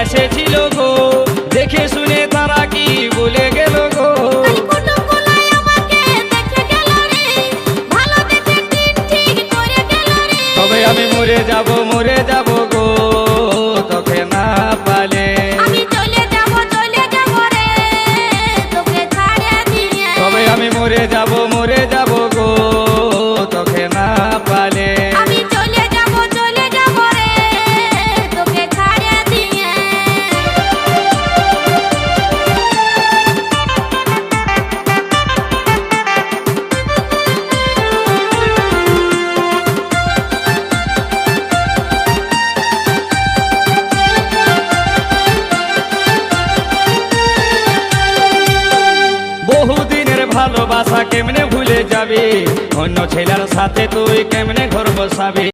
এসেছিল গো, দেখে শুনে তারা কি বলে গেল গো। তবে আমি মরে যাব গো, তোকে না পালে। তবে আমি মরে যাব গো, তোকে না পালে। বহুদিনের ভালোবাসা কেমনে ভুলে যাবি, অন্য ছেলের সাথে তুই কেমনে ঘর বসাবি।